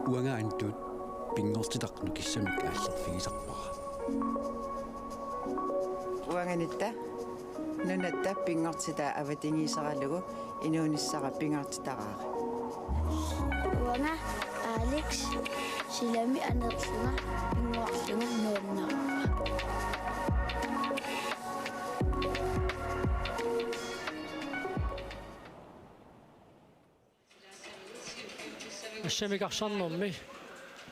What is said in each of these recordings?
уангаантут пингортитақну киссамик ааллерфигисарпара уанганитта нунатта пингортита аватингисаралугу инуунissara пингортитараара уанга Алекс силами анерлуга пингуарлуга нууннаа ассамикарсарнэрми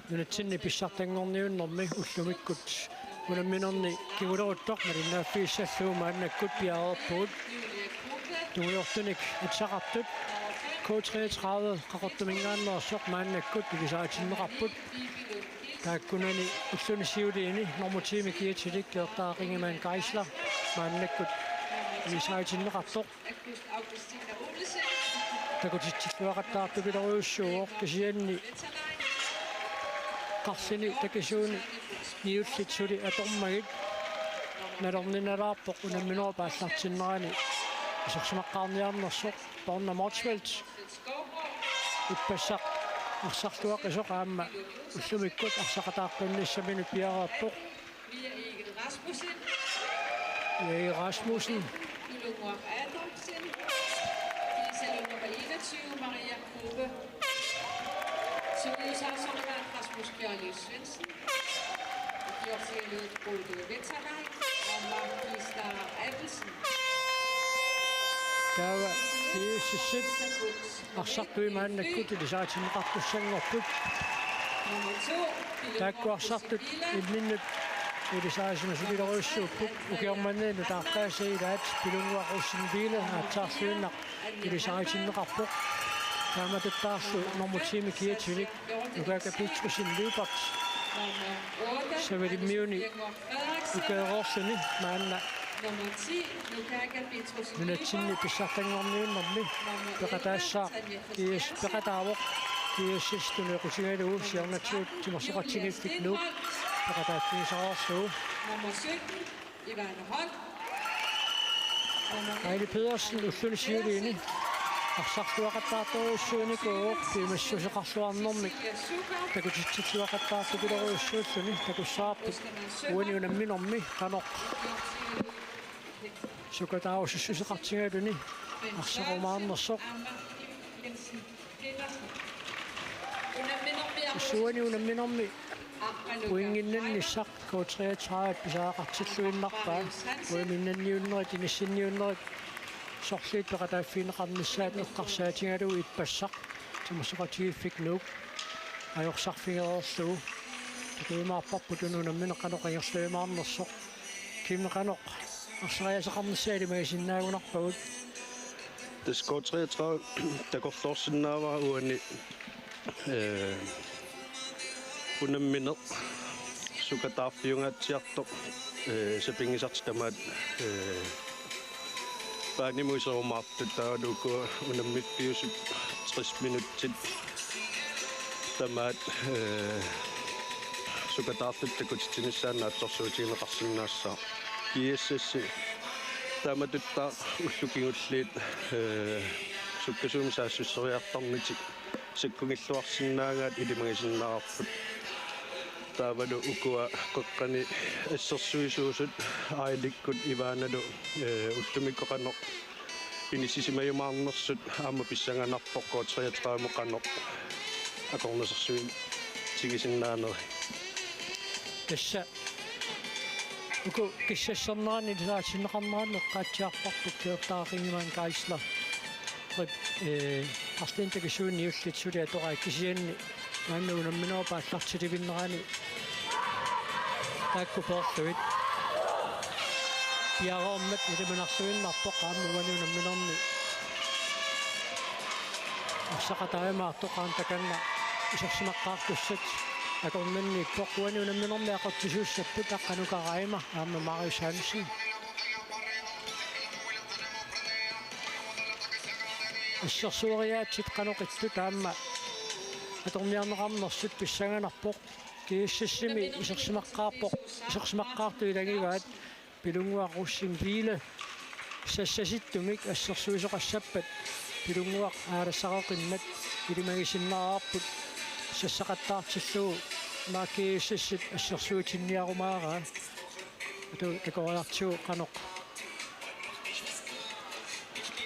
нунатсинни писсартангорниуннэрми уллумиккут унамминерни кигулеруттор малиннааффииссаллуuma аннаккут пиаарерпугут туйортуник атсақартут K33 қақортумингааннерсоқ мааннаккут пигисаатиннеқарпут тааккунани уллунисиулиини норматими киатилик кертаақингимаан кайсла мааннаккут пигисаатиннеқартоқ такутитсиллуақаттаарту пилеруйуссууоқ кисианни қарсини такисууни ниуллитсули атормагит налорниналаарпоқ унамминера пааллартиннерани исерсимаққарниарнерсоқ порна морчвелт иппассақ арсарлуақисоқ аама уллумиккут арсақатааққинниссамину пиараарпоқ Erik Rasmussen Maria Grube, Sylvia Sarsson, Rasmus Bjørnø Svendsen, Georg Golde Vettervej og Mark-Lister Abelsen. Der var det sit arsaqtui maannakkuti lisaatineqartussanngorput taakkuarsartut illinnut илисаасимасулилеруйссууппут укиорманнену тааққаасаилаат пилунгуақуссинбиле аатсаарсуиннақ илисаатиннеқарпоқ тааматуттаарлу норматими киатилик укаакапитсусинлуупарт савелиммиуни укаерорсуни маанна нунатсинни писсартангорниуннэрми пеқатаассаа киис пеқатаавоқ кииссистуне қусигалуу сиарнатсуут тимерсоқатсигиффикнууп пеқатаатсигисараорсуу Ejle Pedersen уллунисиулиини арсартуақаттаарторуйуссууникуу пимассусеқарсуарнэрмик такутитситуақаттаарту пилеруйуссууллуни такуссаарпут уаниунамминерми канеқ сукатаавуссусеқартигалуни арсақумаарнерсоқ суаниунамминерми уингиннанниссақ K33 писаақартиллуиннарпаа уиминнанниуннерит инассинниуннерит сорлиит пеқатааффинеқарниссаат эққарсаатингалуу иппассақ тимасоқатигиффикнууп аёрсарфигеерлуу такуимаарпарпут унунамминеққанеқингерслуимаарнерсоқ кимнеқанеқ арсариасеқарниссаали магисиннаагунарпагут Det skal 33 der går flossenava uani unamminner sukataafiungatsiartoq sapingisartamaat paanimuiserumaartut taaluku unammitpiusut 60 minuttit tamaat sukataartut takutitinissaannaatsorsuutiineqarsinnaassaa kiissassi taamatuttaa ullukingulliit sukkasuumisaassuriartarnitik sikkungilluarsinnaagaat ilimagisinnararput taavalu ukua qoqqani assersuisuusut ailikkut ivaanalu ullumikkoqanoq inissisimayumaarnersut aama pissanganarpoqqoo 33 moqanoq akornersersuin tigisinnaaneri тасса уку киссассернерани лаасиннеқарнерани эққаатсиарпарпут кеэртаақингимаан кайсла арлинтакисуунни уллитсули атораа кисианни мааннуунамминера пааллартиливиннерани тааккуперлуит пиарооммат илиманарсуиннарпоқ ааммуануунамминерни арсақатаамаартоқаан таканна исерсимаққаартуссат акорнанни поқуануунамминерни ақортисууссаппут аққанукараима аама Marius Hansen ассерсуариаатсит қаноқитту таама аторниарнеқарнерсут писсаганарпоқ кииссассими исерсимаққаарту илагиваат пилунгуақуссин виле сассаситтумик ассерсуисоқассаппат пилунгуақ аалассақоқиммат илимагисиннаараарпут sassaqattaartillu maakiississip assersuutinniarumaaraa atu takoriartuu qanoq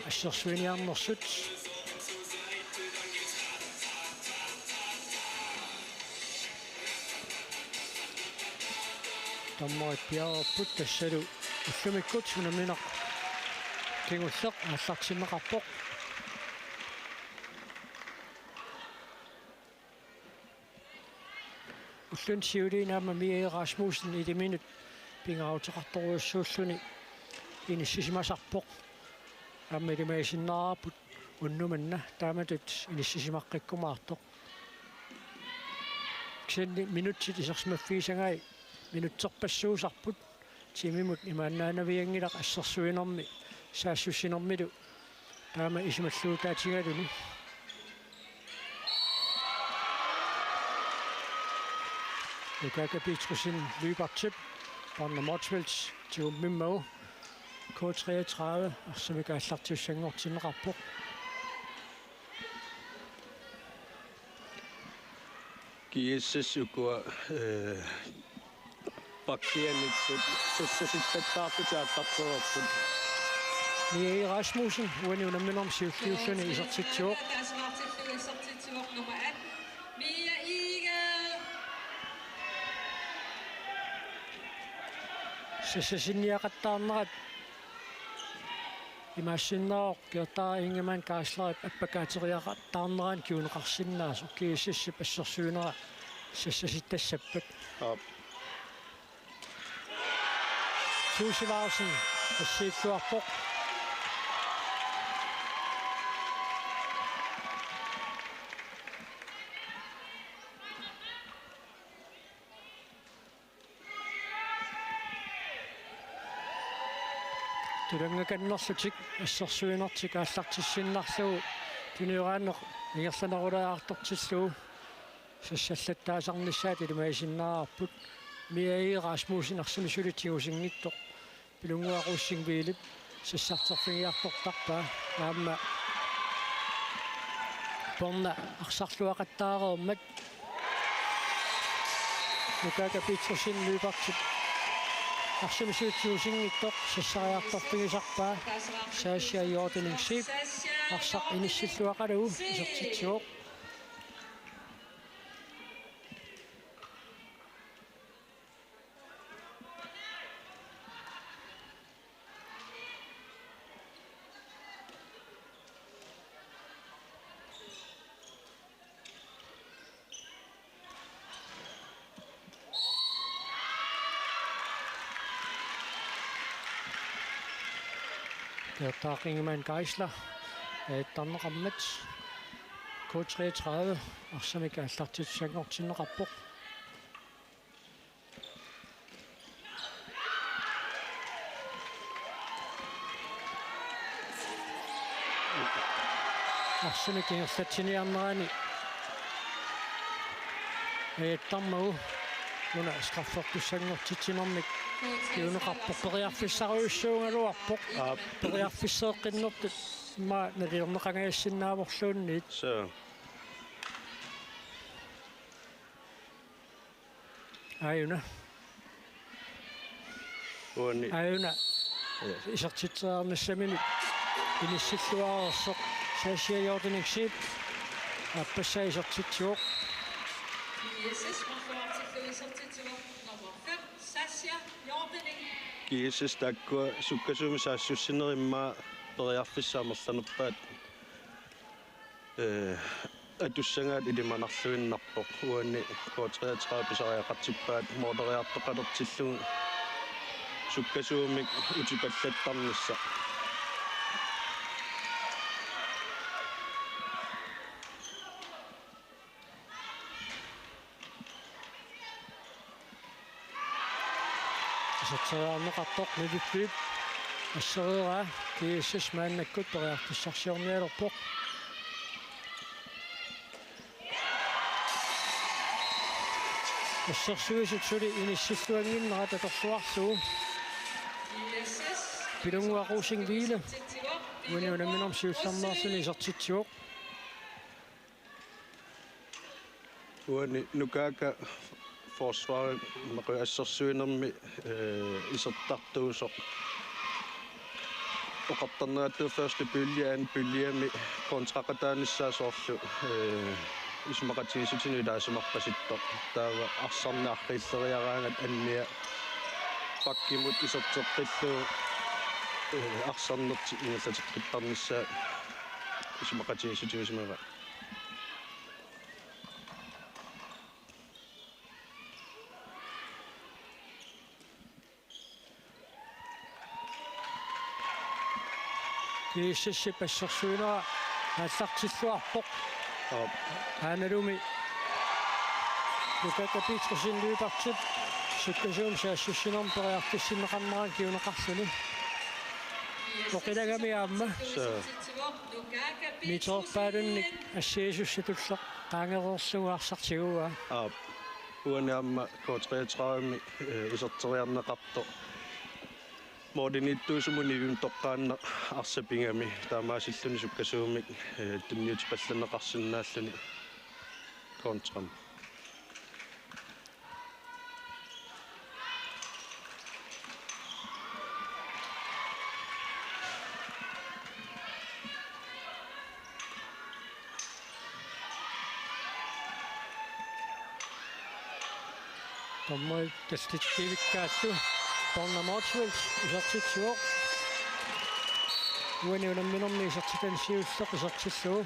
assersuiniarnersut таммоит пиарпут тассалу уллумиккут сунаминақ кингуллеқ аалларсимеқарпоқ уллун сиулинаама мие Расмуссен идиминут пингаутеқарторуйуссууллуни иниссисимасарпоқ аммилимаисиннаараппут уннуманна тааматут иниссисимаққиккумаартоқ ксенни минутсит исерсимаффиисагай минутсерпассуусарпут тимимут имааннаанавиангилақ ассерсуинерми саассуссинермилу таама исималлуутаатигалуни Lukaku Petersen løber tip. Brandon Motsvels til Mimmau. K33, og så vil jeg slå til Sengor til en rapport. Kiises ukua pakkienit se sitten taakkujaattattuoppun. Niin Rasmussen, uuden uuden minun siustiusen i sig til jord. Nummer 18. Mia Igel. Se sinniaqattaarnerat имассиннаа киотаа ингеман кааслаа аппакаатериақаттаарнеран киунеқарсиннаасу кииссиссип ассерсуинера сассаситтассаппат сусилаарсин ассииллуарпоқ Tulungakannerlutik ассерсуинертик ааллартиссиннарлугу тунераанеқ ингерланерулаартортиллугу сассаллаттаасарниссаат илимаисиннаарпут миаи Расмуссен арсимисулитигусингиттоқ пилунгуақуссингвилип сассартерфигиартортарпаа аама понна арсарлуақаттаареермат Lukaku Petersen løbertip арсимисулитигусингиттоқ сассариарторпигисарпаа саасиа йорденингсип арсақ иниссиллуақалугу исертитсуоқ Taaqingeman Geisler tanneqammat K33 arsamika allartitsangortinneqarpoq arsamika erlatsiniarnerani tammagu una straffortussangortitsinermik kiuneqarpoqeriarfissaruissuungaluarpoq periarfisseeqqinnertut ma naliorneqangaassinnaavor-luunniit Så ajuna uani ajuna isartitseernissamimik inissilluareersoq saasiajortiniksiip appassa isartitsuoq ISS Marfuartilluisartitsuoq nummer 5. Sassia Jordening. kiises takkua sukkasumi saassussinnerimmaa periarfissaamerlanerpaat atussagaat ilimanarluinnarpoq uani K33 pisariaqartippaat mooderiartoqalertillugu sukkasuumik utipallattarnissa сатсааарнеқартоқ нивиппип ассериера кииссас мааннаккут периартиссарсиорниалерпоқ ассерсуисут сули иниссиллуангиннера таторсуарсуу ISS пилунгуақуусингвиле униунаминерм сиулларнерсини исертитсуоқ uani nukaaka forsvaret maqassarsuinermi isertartuusoq oqartarnerattu første pylliami kontraqataanissaasooрлу исмақатигисутини таасумарпаситто таава арсарнааққиллериараангат анниа паккимут исертеққиллуу арсарнерти ингерлатеққиттарнissaа исмақатигисутигисмера кииссисси пассерсуинера ааллартиллуарпоқ аналуми лукака питрусин луипартип суккасуум саассуссинерм периартиссиннеқарнеран киунеқарсуни оқилагами аама миторпаалунник ассиисуссатуллеқ таангерерсугаарсартигуа уаниамма K33-ми исертериарнеқарто модиниттуусумуни тоққаанна арсапингами таамаасиллуни суккасуумик тунниутипалланеқарсинааллуни контрам томмой теститивиккаатту Donna Motsveld isartitssuo уаниунамминерми исартикансиуллеқ исартиллуу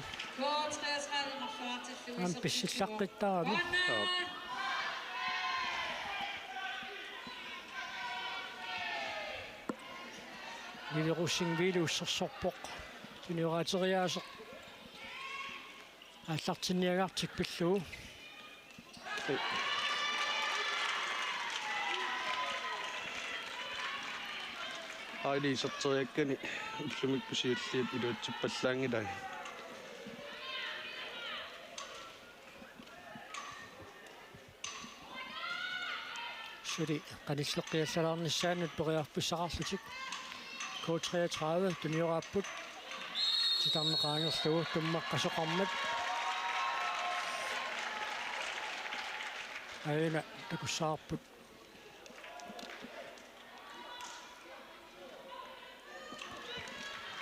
ам писсиллаққиттарами вилеруссингвили уссерсорпоқ туниораатериаасеқ ааллартинниагартик пиллуу Aili isarteriakkani ullumikkusiulliit iluutsippallaangilai Suri qanilleqqiassalaarnissaanut periarpussaqarlutik K33 tunioraaput titarneqaangerluu tummaqqasoqarmat aina takussaarput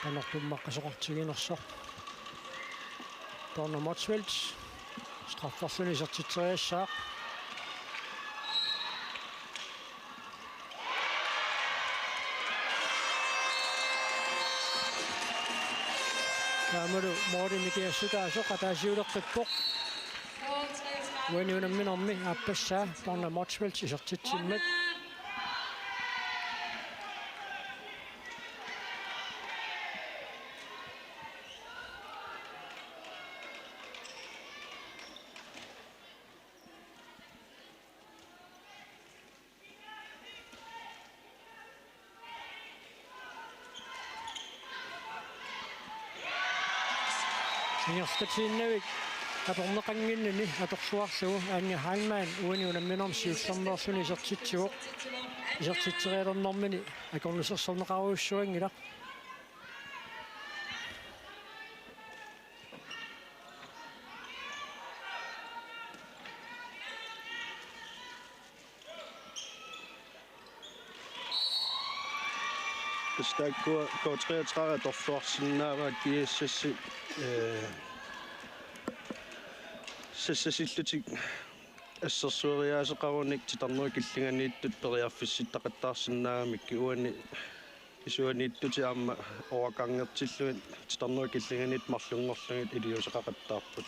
Anortummaqqasoqartiginerso Donna Motsveld straffarluni isertiteriassaaq Kaamalu moodimikiassutaasoq ataasiuleqqippoq uaniunamminermi aappassaa Donna Motsveld isertitsimmat Singerstatiinnavik atorneqanginnuni atorsuarlugu aanga Heinman uaniunamminermi siullernersuni isertitsuoq isertitterialernermini akornusersorneqaruussuangila Stakkua K33 torluarsinnaava kiissassi sassasилlutik ассерсуариаасеқаруник титарнуи киллинганииттут периарфисситтақаттаарсиннаагамикки уани исуанииттути аама оакангертиллуит титарнуи киллинганиит марлунгорлугит илиусеқақаттаарпут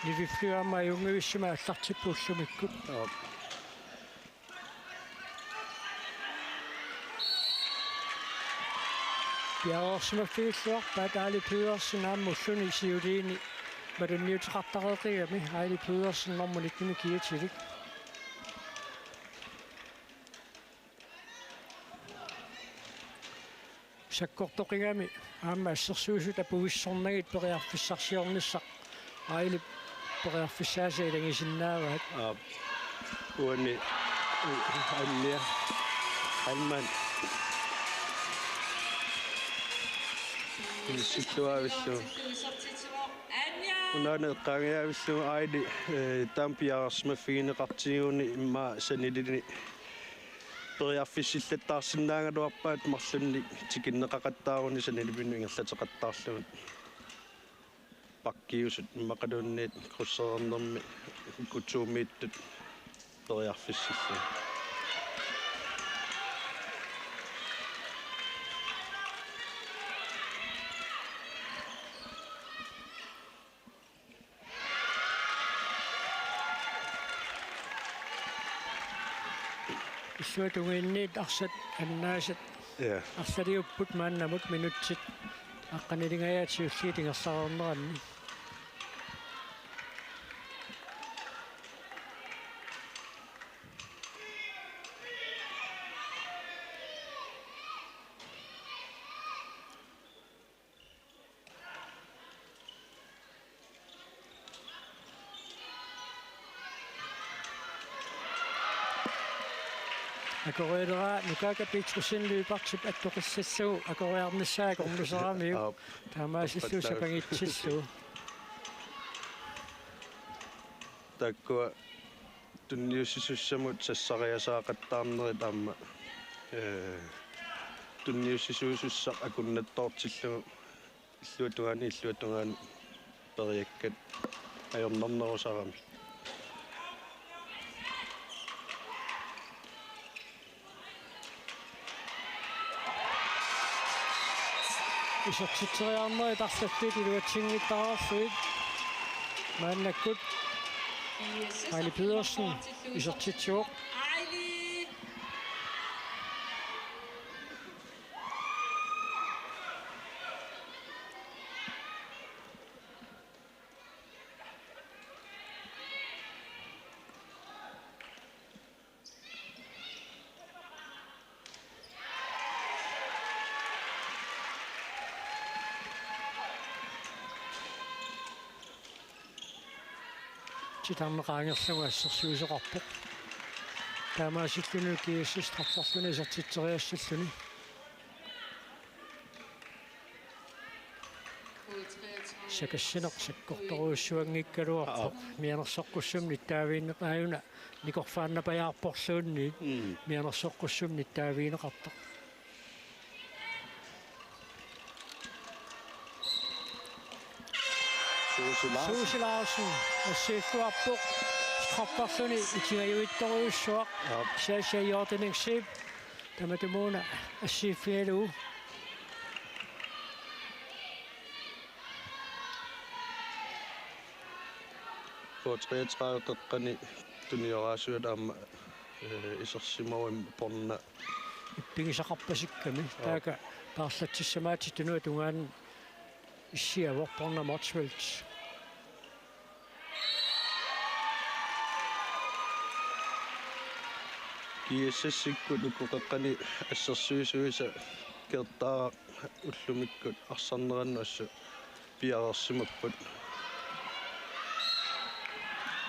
нивиффиама юнгивиссима аллартиппууллумиккут Bjergårdsmafilluar Aili Pedersen ammulluni isiuliini madunniutiqartareeqigami Aili Pedersen normalikkimi kiatilik sakkortoqigami aamma assersuusut apugissornagit periarfissarsiornissaq Aili periarfissaasa ilangisinnaavaat uani annia Heinman Sittuavissuu. Anja. Unaneqqaangiavissuu aili taampiaarasmaffiineqartiguuni imma sanilini periarfissillattaarsinnaangaluarpaat marlunni tikinneqaqattaaruni sanilipinnu ingerlateqattaarlugut pakkiusut immaqaluunniit krusserernermi kutuumiittut periarfissillu. Исуатугиинниит арсат аннаасат Ja. арсалиуппут мааннамут минутсит аққанилингаятиуллиит ингерсарернеранни акореераа нукака питрусинлуипартип аттоқиссассагу акореарнассаак орнусарамиу таамаасиллуу сапагитсиллуу Takkua tunniussisuussamut sassariasaaqattaarneri taamma tunniussisuusussaq akunnattoortillugu illuatugaani periakkat ajornernerusarami исертитсериарнери тарлаттуит илуатсингиттараарфуит мааннаккут Ejli Pedersen исертитсуоқ Ejli. титарнеқаангерлугу ассерсуисеқарпоқ таамаасиллуну кииссис траффарлуни исертитсериассаллуни сакассинеқ саккорторуussуангиккалуарпоқ мианерсоққуссум ниттаавииннеқааюна никорфааннапаяарпорлуунни мианерсоққуссум ниттаавиинеқартоқ Suusilaarsun ассиуллуарпоқ траффарлуни итигаюитторуussуақ саасаиортинигсип таматумуна ассииффиалуу Portrætrædeqqani tuniораасуат аама исерсимауим порна иппигисақарпасикками таага таарлатсиссамаати тунуа тунгаан иссиавор порна Motsvelt kiissassikku lukuqaqqani ассерсуисуиса кертаа уллумиккут арсарнераннуассу пиарерсимаппут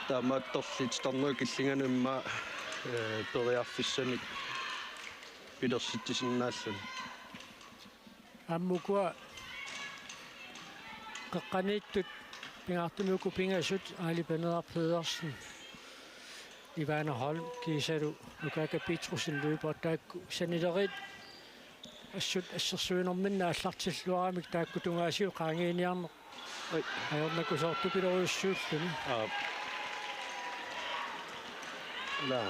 таамаатторлит тарнуа киллинганумма периарфиссаник пилерситтисиннааллун аммукуа қаққанииттут пингаартумуку пингасут Ejli Pedersen Ivana Holm kiisalu Lukaga Petrusin løber taakku sanileriit assut assersuinerminna аллартиллуарамик таакку тунгаасиу qaangiiniarne ajornakusoortu piloruissuulluni la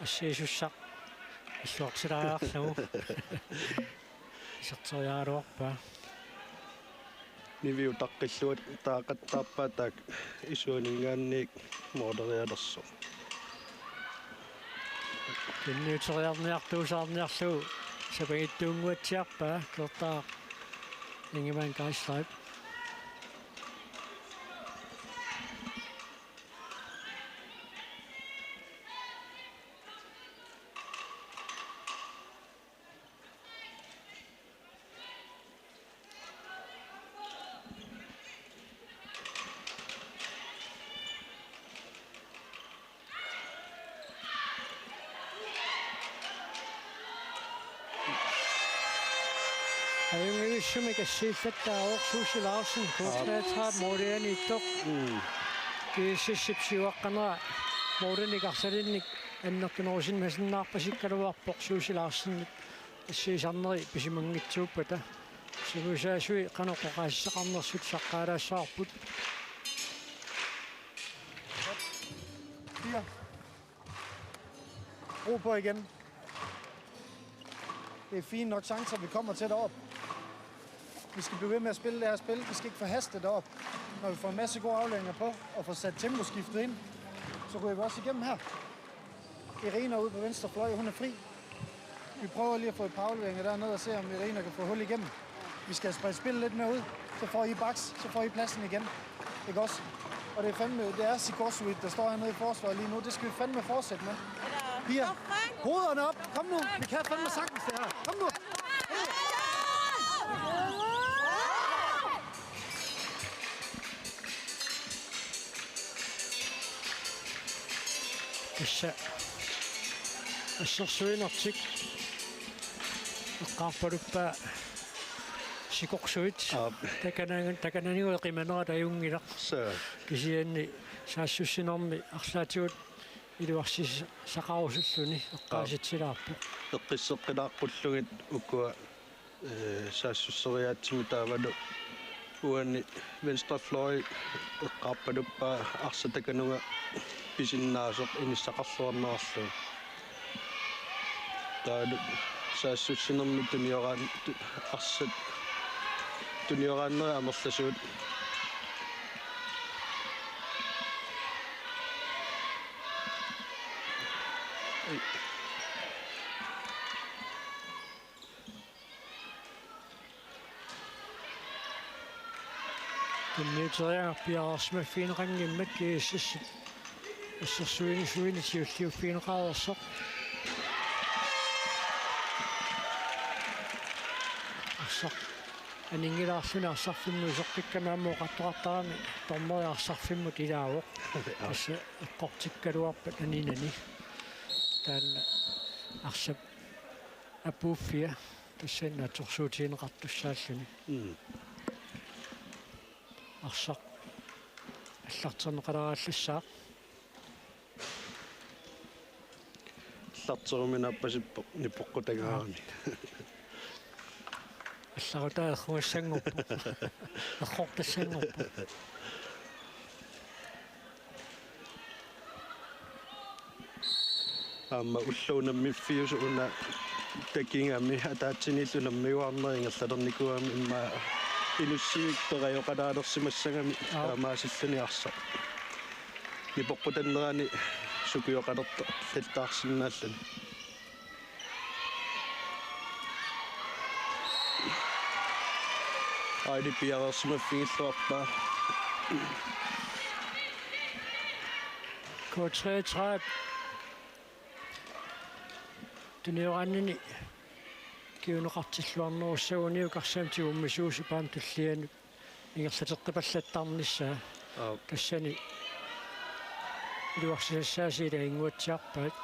ассиисуссақ иллуарсилаариарлугу исертериааруарпа niviu taqqilluat taaqattaappa taak isuuningaanniik mooderialersu кинниутериарниартуусаарниарлугу сапагиттуунгуатсиарпа кертаа ингиман гайслайп Ayungivissumi kassiillattaavoq Susi Larsen K33 Moriani ittoq kiississipsiuaqqanera Morianikarsalinnik аннертунерусин масиннаарпасиккалуарпоқ Susi Larsen ассиисарнери писимангитсууппата сигусаасуи каноқоқаассақарнерсут саққаалаассаарпут. Ro på igen. Det er fine nok chancer, vi kommer til derop. Vi skal blive ved med at spille det her spil. Vi skal ikke forhaste derop. Når vi får en masse gode afleveringer på og får sat temposkiftet ind, så ryger vi også igennem her. Irina ude på venstre fløj, hun er fri. Vi prøver lige at få et par afleveringer dernede og se, om Irina kan få hul igennem. Vi skal sprede spillet lidt mere ud. Så får I baks, så får I pladsen igen. Ikke også? Og det er Sikorsvit, der står hernede i forsvaret lige nu. Det skal vi fandme fortsætte med. Piger, hovederne op. Kom nu. Vi kan fandme sagtens det her. Kom nu. ассерсуинартик эққарпалуппаа сикорсуит такананиуэ қиманера таюнгила кисианни саассуссинерми арлаатигут илуарсис сақарусуллуни эққааситсилаарпу эққиссеққилаарпуллугит укуа саассуссериаатсими таавалу уанни венстрефлой эққарпалуппаа арсатакануга писиннаасоқ иниссақарлуарнеарлу таалу саассуссинерми туниораан арсат туниорааннера амерласуут Tunniuterianga piarasmaffiineqanngimmat kiissassit ассерсуинисуинитиуллиуффиинеқарерсоқ арсақ анингилаарлуна арсарфиммусоққиккамааммоо қаттоқартарами тормериарсарфиммут илаавоқ асса эққортиккалуарпат анинани таанна арсап апуффиа тассанна торсуутиинеқартуссааллуни арсақ аллартернеқаларааллассаақ лартеруминаппасиппо ниппоққутагаарни алларутаахуассангорпу ахортассангорпу аама уллуунаммиффиусу уна такингами атаатсиниллунаммиуарнерингерлалерникуами имма инуссивикперайоқалаалерсимассагами аамаасиллани арса нипоққутаннерани сукиоқалерта ллтаарсиннааллани айди пиарерсимаффигиллуарпаа K33 тунеораннини киунеқартиллуарнеруссагуниу карсаамтигуммисууси паам таллиану ингерлатеққипаллаттарниссаа тассани илуарсиассаасиила ингуатсиарпаат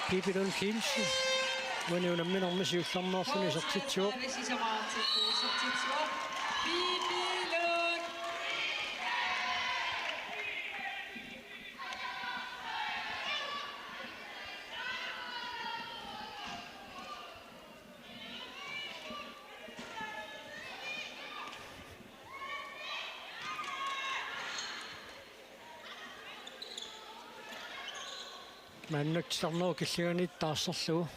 пипилун кимси ваниунамминэрмисиулларнеерлуни сертитсуоқ маннаксарнеру киллиганиттаарсерлугу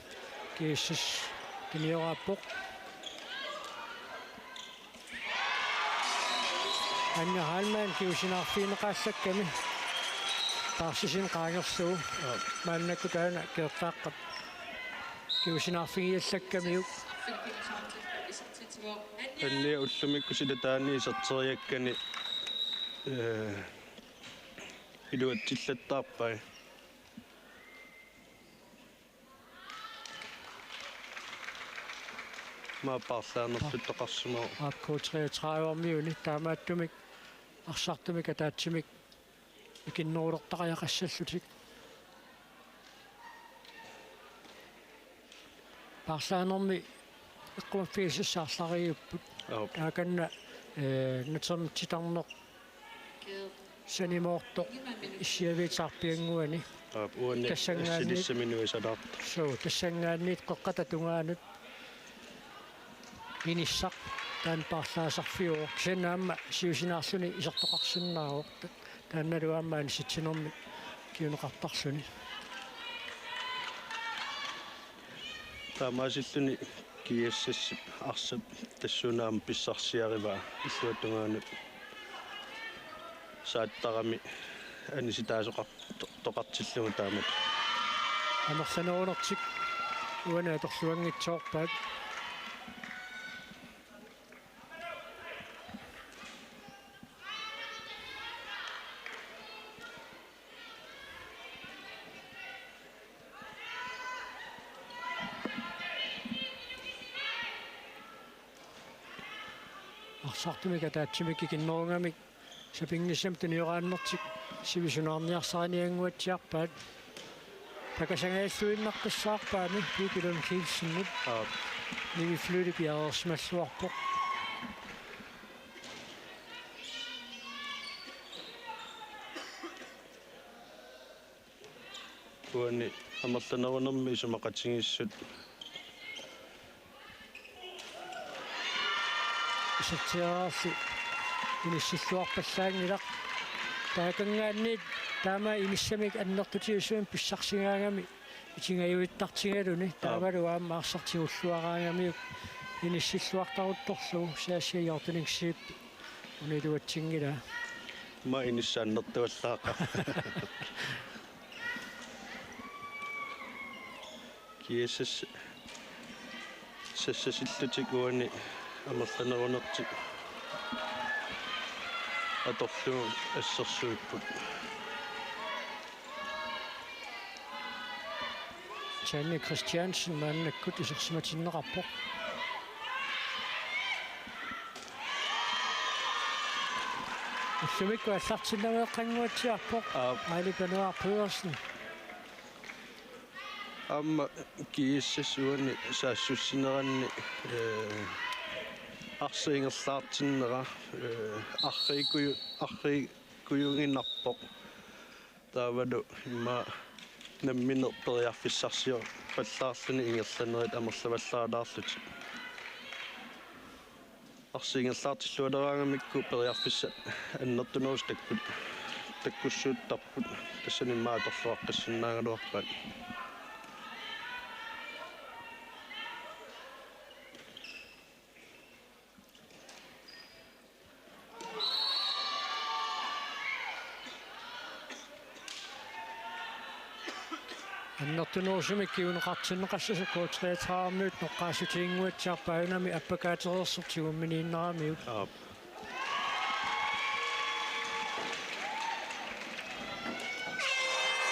кииссас киниорааппоқ анна хаалмаан киусинаарфиинеқааллакками таарсисин qaangersugu маннакку таана киертааққат киусинаарфигиаллаккамиук анни уллумикку силатаани сертериаккани илуатсиллаттаарпай ма парлаанерлуттоқарсумо K33-ормиуни таамааттумик арсартумик атаатсимик икиннерулертақаяқассаллутик Parsaanarmi iqqumaffigissaarsariupput taakanna natermititarneq sanimoorto issiavitsarpianguani uanni tassangaanni silissaminiuisalaart tassangaanniit qoqqatatungaanut inissaq taan parlaasarfiuq sanaamma siusinaarsuni isertoqarsunnaaruq taannaluammaani sitsinermi kiuneqartarsuni taamaasilluni kiassassip arsap tassunaam pissarsiariva illuatungaanut saattarami anisitaasoqar toqartillugu taamat амерланеруунэртик уана аторлуангитсоорпаат арсартумика таатсимикки киннерунгамик сапингиссам туниорааннэртик сивисунаарниарсааниангуатсиарпаат такасангааллуиннартассаарпаами пикилун килсиннут нивифлули пиаарсмассуарпоқ уанни амерланерунэрми исумақатсигиссут исертиараарси иниссиллуарпаллаангилақ таакангаанниит таама имиссамик аннертутиусуун писсарсигаангами итингаюиттартигалуни таавалу аама арсартигуллуараангамиук иниссиллуартарутторлугу саассиаёртунингсииппи унилуатсингила ма иниссааннертуаллаақа киэсэс сассасиллутик уани амерланерунертик аторлуу ассерсуиппут Janne Christiansen маннаккут исерсиматиннеқарпоқ уссумикку аллартиннавеэққангуатсиарпоқ аалипануар Пedersen амма кииссасуани саассуссинеранни арсиингерлаартиннера аррикуюнгиннарпоқ таавалу имма намминер периарфиссарсио паллаарлуни ингерланерит амерлаваллаалаарлут арсиингерлаартиллуалераангамикку периарфиссат аннертунерус таккуссууттарпут тассаниммааторлуаққиссиннаагалуарпат аннертунерусумик киунеқартиннеқассасаккуу 33 ноққаасутиингуатсиарпаагунами аппакаатерерсертигумминииннерамиут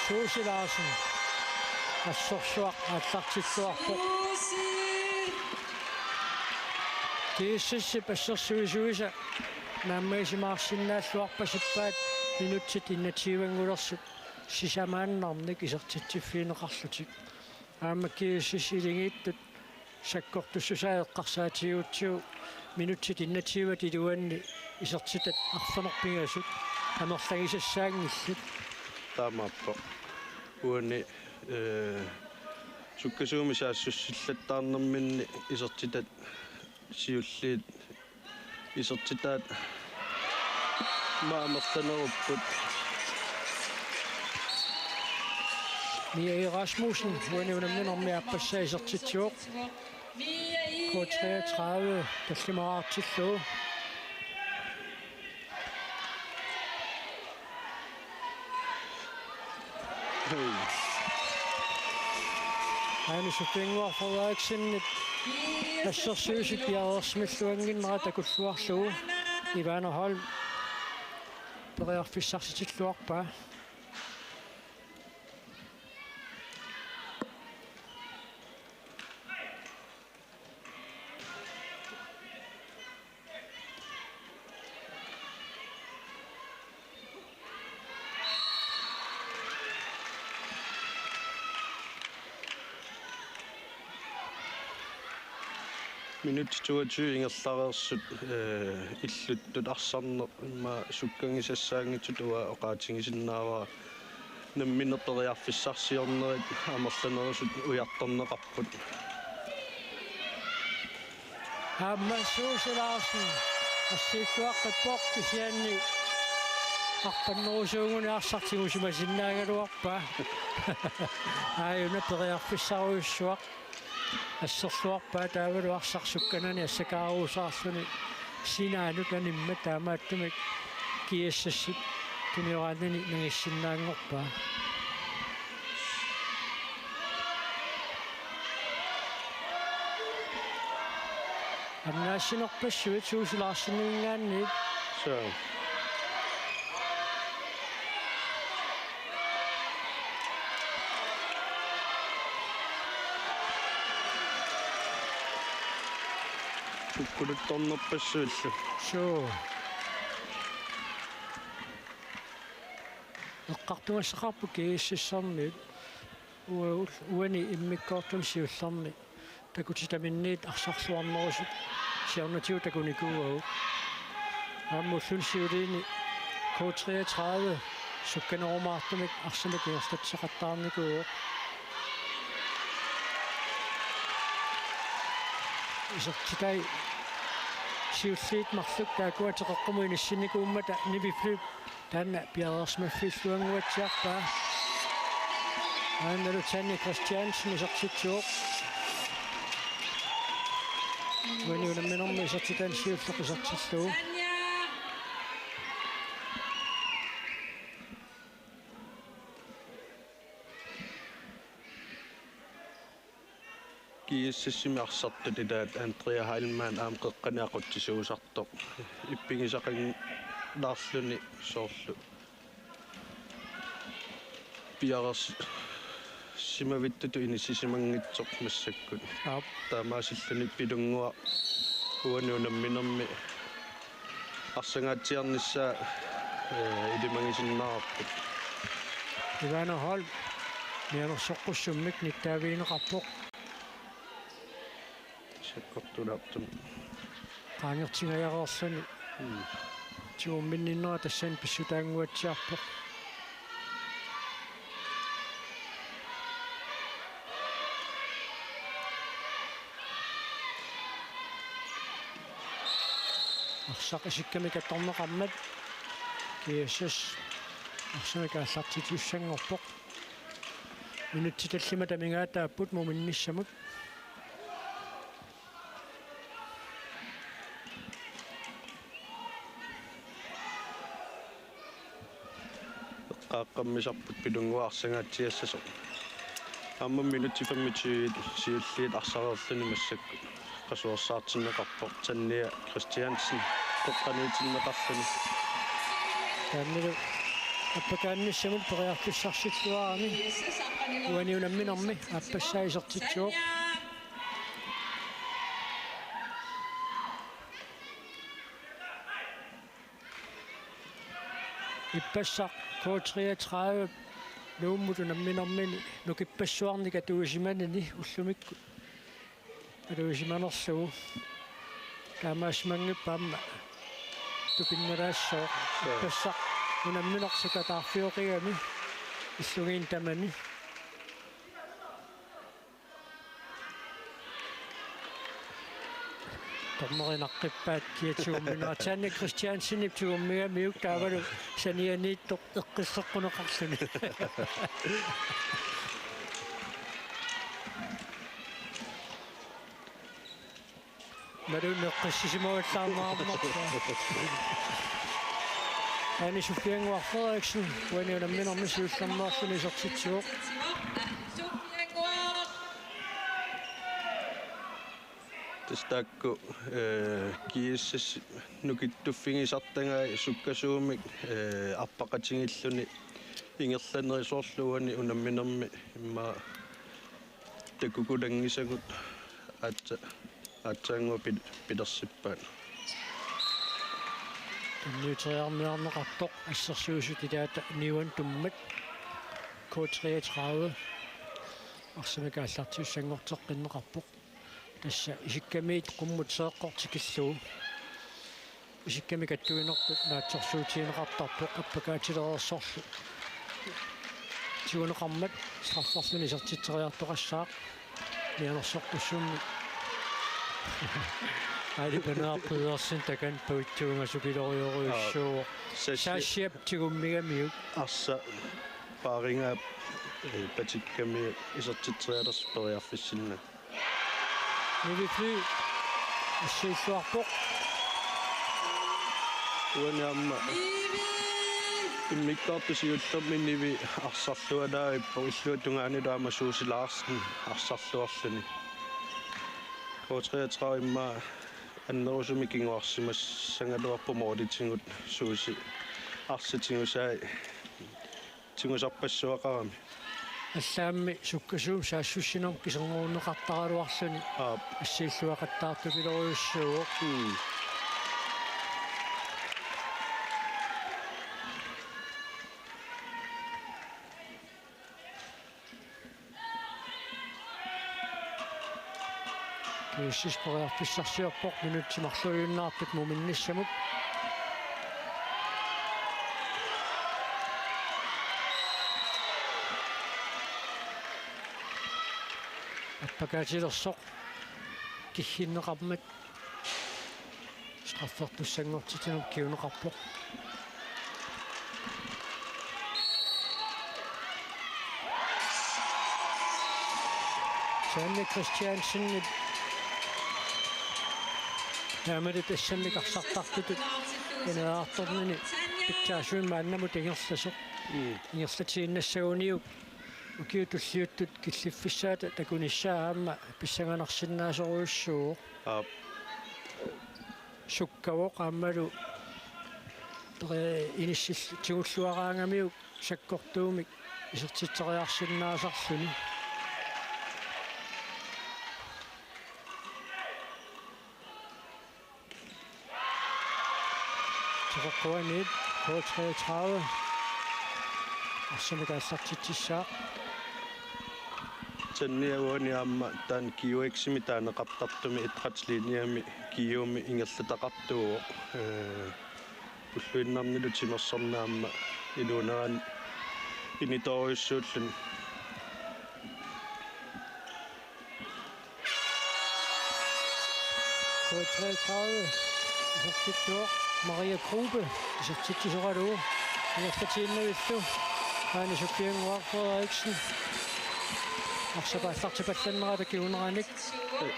Susi Larsen ассорсуақ ааллартиллуарпоқ кииссиссип ассерсуисуиса нааммаисимаарсиннааллуарпасиппаат минутсит иннативангулерсут сисамааннарник исертитсиффиинеқарлутик аама кииссисилигииттут саккортуссусаеққарсаатигутсиу минутсит иннативат илуанни исертитат арфанерпигасут амерлагисассаангиллут таамааппо уани суккасууми саассуссиллаттаарнэрминни исертитат сиуллиит исертитаат маамерланеруппут Mia Erasmussen, uani unamnenarmi appassa isertitsuoq K33 tallimaraartillu Aani supinguarforvaaksinnet assersuusut piarersmilluanginnera takulluarlugu Ivana Holm periarfissarsitilluarpaa Minut 22 ingерлaareersut illuttut arсарнеq imma sukkangisassaangitut uа oqaatingisinnaavaa namminertoriarfissarsiornerit amerlanerisut ujartorneqarput Amma suusilaasen ассиуттуаққиппоқ кисианни арпаннерусуугуни арсартигусимасиннаагалуарпа ааюна периарфиссаруйуссуақ ассерлуарпаа таавалу арсарсукканани ассакааруусаарлуни синаанут анимма таамааттумик киассассит туниораанани нагиссиннаангорпаа аннаасинерпассуит суусилаарсиннингаанниит so ukkuluttornerpassuullu суу эққартумассақарпу кииссассарниит уани иммиккоортум сиулларни такутитаминниит арсарсуарнерусут сиарнатиу такуникууагу аммуллун сиулиини K33 сукканерумаартумик арсамик уерстатсақаттаарникуу исертитай сиуллиит марлук таакуатеққуму инассинникууммата нибифлип таанна пиарерсмаффиллуангуатсиарпаа аанналу Тани Кристиансен исертитсуоқ вэниунамминэрми исертитаан сиуллеқисартиллуу Anja. kiississimi arsartut ilaat Andrea Heilmann aam qeqqaniaquttissuusartoq ippingisaqin laarluni soorlu piaras simavittutu inissisimanngitsoq massakkut аап таамаасиллуни пилунгуа уаниунамминерми арсангаатсиарнissaa илимагисиннаарпут ивана хол нианерсоққуссуммик ниттаавиинеқарпоқ саккортулаартум qaangертингаяақарлуни тиумминниннера тассан писсутаангуатсиарпоқ арсақисикками катторнеқармат киассас арсамикааллартитиуссангорпоқ минутситаллима тамингаатааппут муминниссамут qaqqammisarput pilunguaarsangaatiassasо амма минути 25 сиуллиит арсареерлуни массакку qasuersaartinneqarpoq Tania Christiansen qoqqaniitinneqarluni тааннилу аппакаанниссамут периарфиссарсиллуарами уаниунамминерми аппассаисертитсуоқ иппассақ K33 нууммутунамминермини нукиппассуарника туусиманини уллумикку алуисиманерлугу таамаасмангиппаама тупиннераассоо иппассақ унамминерсука таарфиоқигами иллугиин тамани томмеринаққиппаат киатсуумминера Тани Кристиансенип тууммигамиук таавалу санианииттоқ эққиссеққунеқарлуни марунеққиссисимаваллаарнаарнерпа ани Софиангуар Фредерикsen уаниунамминерми сиулларнерлуни сертитсуоқ тестакку кииссас нукиттуффигисартангаа суккасуумик арпақатингиллуни ингерланерисоорлуани унамминерми имма такукулангисагут атсаангу питерсиппаат ньютриарниарнеқартоқ ассерсуусут илаата ниуан туммат K33 арсамикааллартиуссангортеққиннеқарпоқ тасса исиккамиит qumмут сеэққортикиллуу исикками каттуинерпут наатсорсуутиинеқартарпоқ аппакаатилерерсорлу тиунеқармат страффарлуни сертитсериартоқассаақ мианерсоққуссуумми али панаарпиерсин такан паутсуунгасукилориоруйуссуу саашиап тигуммигамиук арса пааринга патикками исертитсериалерс периарфиссинна нивифли иссииллуарпоқ уаниамма иммиккаартусиуллерминниви арсарлуалаа иллуатунгаанилаама суусилаарсин арсарлуарлуни K33 имма аннерусуми кингуарсимас сангалуарпу моодитингут сууси арситингусаа тингусарпассуақарами аллаамми суккасуум саассуссинерм кисернеруннеқартаралуарлуни ассииллуақаттаартукилориуссууоқ киссиспериарписсарсиорпоқ минутсимарлуйуннаартут муминниссамут аппакаатилерсоқ киххиннеқармат страффертуссангортитинер киунеқарпоқ Sanne Christiansen Hamid тассаммикарсартартутут инеарторнини питтаасуимааннаму тигерласоқ ингерлатииннассагуниук укиутуллиуттут киллиффиссаата такуниссааама писсаганарсиннаасоруйуссуу суккавоқ ааммалу иниссил тигуллуараангамиук саккортуумик исертитсериарсиннаасарлуни Koanid, K33, Assamikaassartittissaa. Tanniaguaniaamma taan kiueksimi taaneqartartumi itqatliniami kiuumi ingerlataqartuuq ulluinnarnilu timersornaamma iluuneraan initoriussuullun K33, Isartittuoq Maria Grube, Isartittisoralu, Ingerlatiinnavillu, Heine Sofienguar Frederiksen, Arsapaallartipallannerata kiuneranik,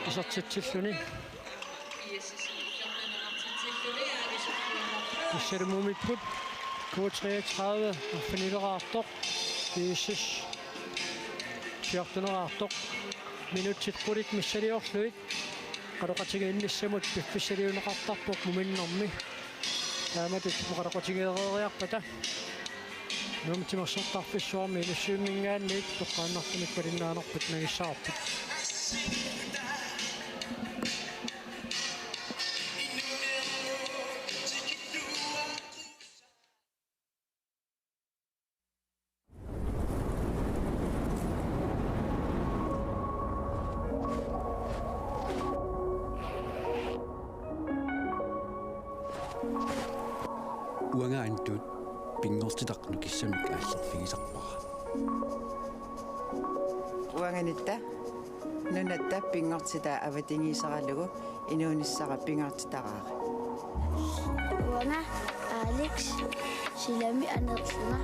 Isartitilluni. Issalumumipput, K33, Arfanileraartoq, Kiissis, 14eraartoq, minutsit qulit missaliorluit, qaroqatigiinnissamut piffissaliuneqartarpoq muminnermi. Taamatut muqaraqutigeereriarpata. Nuumtimersortarfissuarmi ilussuummingaanniit toqqaannartumik palinnaanarput nagissaarput. Uangaantut pingortitaqnu kissamik aallerfigisarpara. Uanganitta nunatta pingortita avatingiisaralugu inuunissara pingortitaqaara. Uanga Alex silami anerluna